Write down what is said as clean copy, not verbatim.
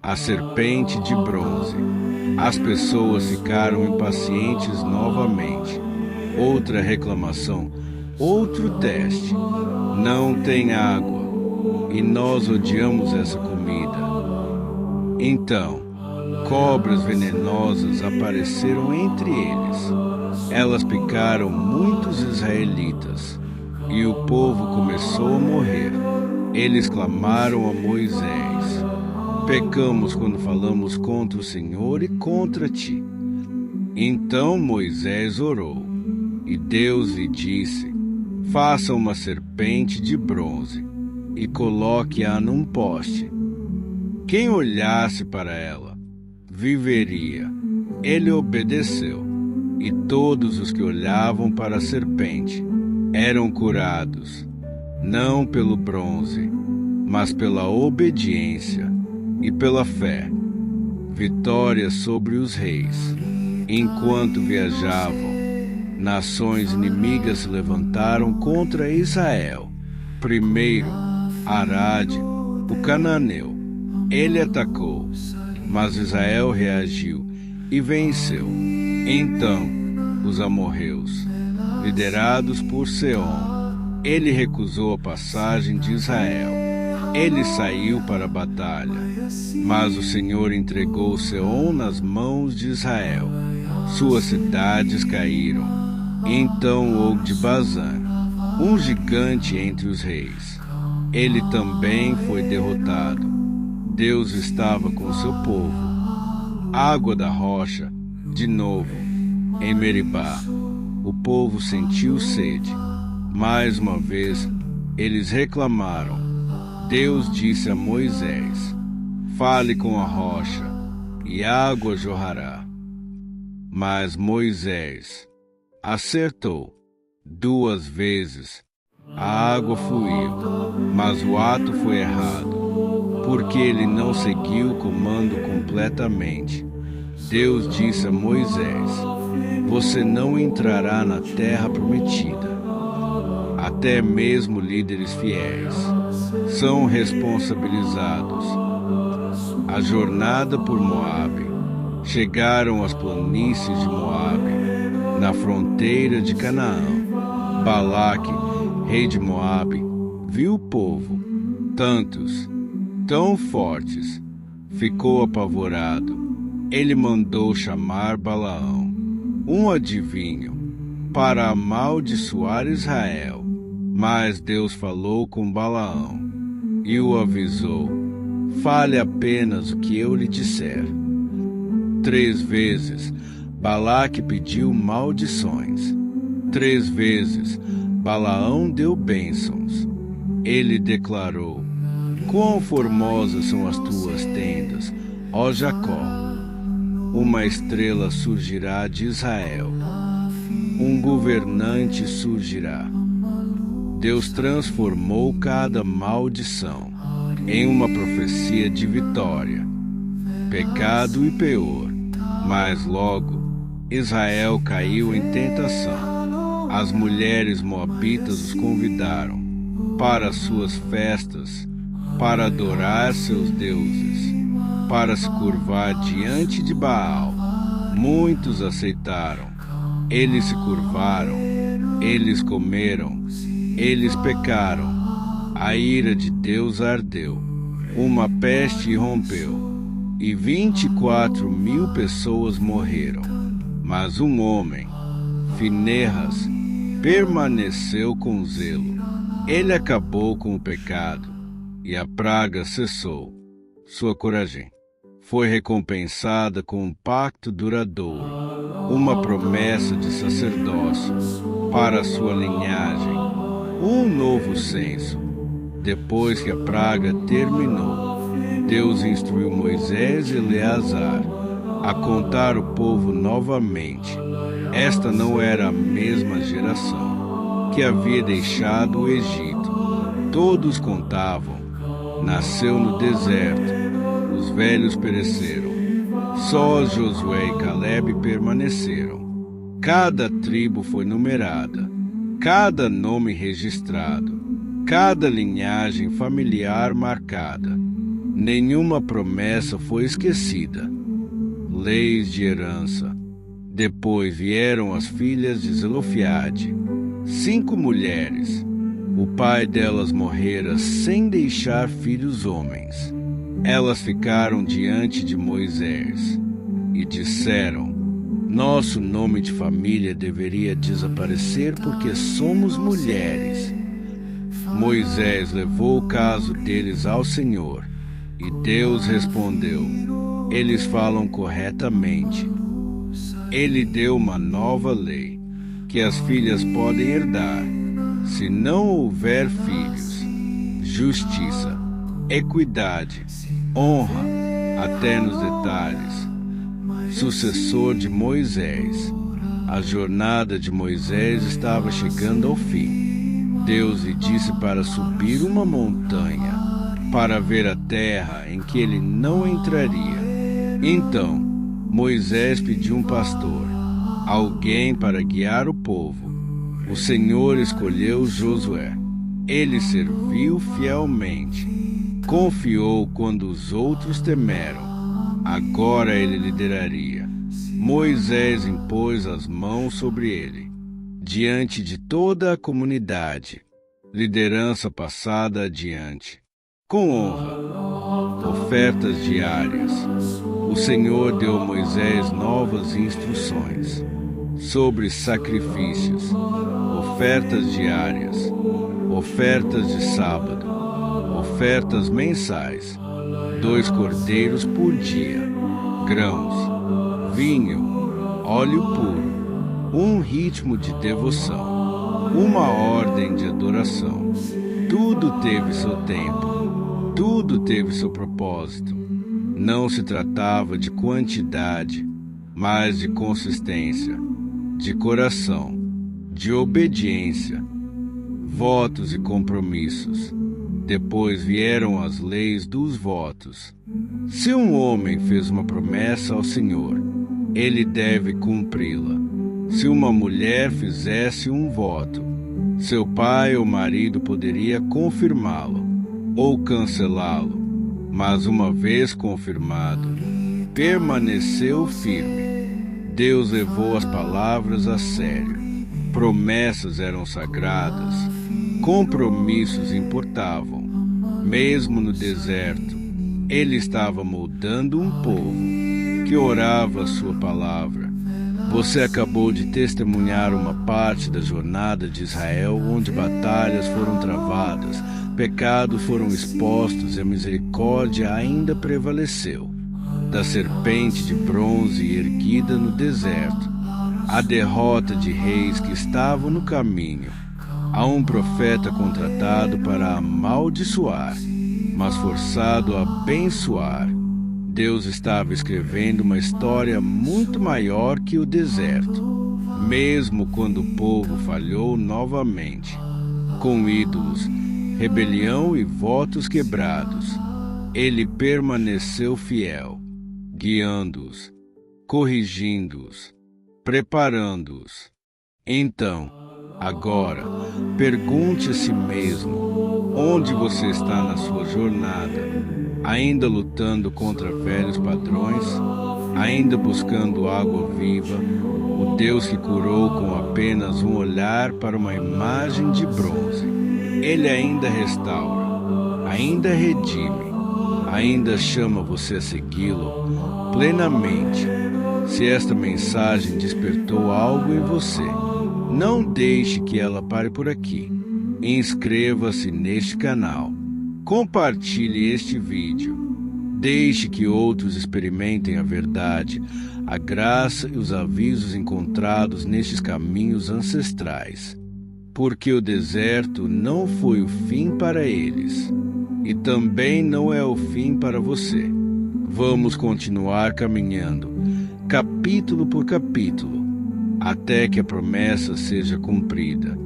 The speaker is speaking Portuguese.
a serpente de bronze. As pessoas ficaram impacientes novamente. Outra reclamação, outro teste. Não tem água, e nós odiamos essa comida. Então, cobras venenosas apareceram entre eles. Elas picaram muitos israelitas, e o povo começou a morrer. Eles clamaram a Moisés: pecamos quando falamos contra o Senhor e contra ti. Então Moisés orou, e Deus lhe disse: faça uma serpente de bronze e coloque-a num poste. Quem olhasse para ela viveria. Ele obedeceu, e todos os que olhavam para a serpente eram curados, não pelo bronze, mas pela obediência e pela fé. Vitória sobre os reis. Enquanto viajavam, nações inimigas se levantaram contra Israel. Primeiro, Arade, o cananeu. Ele atacou, mas Israel reagiu e venceu. Então, os amorreus, liderados por Seom, ele recusou a passagem de Israel. Ele saiu para a batalha, mas o Senhor entregou Seom nas mãos de Israel. Suas cidades caíram. Então Og de Bazã, um gigante entre os reis, ele também foi derrotado. Deus estava com seu povo. Água da rocha, de novo, em Meribá. O povo sentiu sede. Mais uma vez, eles reclamaram. Deus disse a Moisés: fale com a rocha, e água jorrará. Mas Moisés acertou 2 vezes. A água fluiu, mas o ato foi errado, porque ele não seguiu o comando completamente. Deus disse a Moisés: você não entrará na terra prometida. Até mesmo líderes fiéis são responsabilizados. A jornada por Moabe. Chegaram às planícies de Moabe, na fronteira de Canaã. Balaque, rei de Moabe, viu o povo, tantos, tão fortes, ficou apavorado. Ele mandou chamar Balaão, um adivinho, para amaldiçoar Israel. Mas Deus falou com Balaão e o avisou: fale apenas o que eu lhe disser. 3 vezes Balaque pediu maldições. 3 vezes Balaão deu bênçãos. Ele declarou: quão formosas são as tuas tendas, ó Jacó! Uma estrela surgirá de Israel. Um governante surgirá. Deus transformou cada maldição em uma profecia de vitória, pecado e peor. Mas logo, Israel caiu em tentação. As mulheres moabitas os convidaram para suas festas, para adorar seus deuses, para se curvar diante de Baal. Muitos aceitaram. Eles se curvaram, eles comeram, eles pecaram. A ira de Deus ardeu. Uma peste irrompeu, e 24.000 pessoas morreram. Mas um homem, Finéias, permaneceu com zelo. Ele acabou com o pecado, e a praga cessou. Sua coragem foi recompensada com um pacto duradouro, uma promessa de sacerdócio para a sua linhagem, um novo censo. Depois que a praga terminou, Deus instruiu Moisés e Eleazar a contar o povo novamente. Esta não era a mesma geração que havia deixado o Egito. Todos contavam. Nasceu no deserto. Os velhos pereceram. Só Josué e Calebe permaneceram. Cada tribo foi numerada, cada nome registrado, cada linhagem familiar marcada. Nenhuma promessa foi esquecida. Leis de herança. Depois vieram as filhas de Zelofeade, 5 mulheres. O pai delas morrera sem deixar filhos homens. Elas ficaram diante de Moisés e disseram: nosso nome de família deveria desaparecer porque somos mulheres. Moisés levou o caso deles ao Senhor e Deus respondeu: eles falam corretamente. Ele deu uma nova lei, que as filhas podem herdar, se não houver filhos. Justiça, equidade, honra, até nos detalhes. Sucessor de Moisés. A jornada de Moisés estava chegando ao fim. Deus lhe disse para subir uma montanha, para ver a terra em que ele não entraria. Então, Moisés pediu um pastor, alguém para guiar o povo. O Senhor escolheu Josué. Ele serviu fielmente. Confiou quando os outros temeram. Agora ele lideraria. Moisés impôs as mãos sobre ele, diante de toda a comunidade. Liderança passada adiante. Com honra. Ofertas diárias. O Senhor deu a Moisés novas instruções sobre sacrifícios, ofertas diárias, ofertas de sábado, ofertas mensais, 2 cordeiros por dia, grãos, vinho, óleo puro, um ritmo de devoção, uma ordem de adoração. Tudo teve seu tempo, tudo teve seu propósito. Não se tratava de quantidade, mas de consistência, de coração, de obediência, votos e compromissos. Depois vieram as leis dos votos. Se um homem fez uma promessa ao Senhor, ele deve cumpri-la. Se uma mulher fizesse um voto, seu pai ou marido poderia confirmá-lo ou cancelá-lo. Mas uma vez confirmado, permaneceu firme. Deus levou as palavras a sério. Promessas eram sagradas, compromissos importavam. Mesmo no deserto, ele estava moldando um povo que orava a sua palavra. Você acabou de testemunhar uma parte da jornada de Israel, onde batalhas foram travadas, pecados foram expostos e a misericórdia ainda prevaleceu. Da serpente de bronze erguida no deserto, a derrota de reis que estavam no caminho, a um profeta contratado para amaldiçoar, mas forçado a abençoar. Deus estava escrevendo uma história muito maior que o deserto, mesmo quando o povo falhou novamente, com ídolos, rebelião e votos quebrados. Ele permaneceu fiel, guiando-os, corrigindo-os, preparando-os. Então, agora, pergunte a si mesmo, onde você está na sua jornada? Ainda lutando contra velhos padrões? Ainda buscando água viva? O Deus que curou com apenas um olhar para uma imagem de bronze. Ele ainda restaura, ainda redime, ainda chama você a segui-lo plenamente. Se esta mensagem despertou algo em você, não deixe que ela pare por aqui. Inscreva-se neste canal. Compartilhe este vídeo. Deixe que outros experimentem a verdade, a graça e os avisos encontrados nestes caminhos ancestrais. Porque o deserto não foi o fim para eles, e também não é o fim para você. Vamos continuar caminhando, capítulo por capítulo, até que a promessa seja cumprida.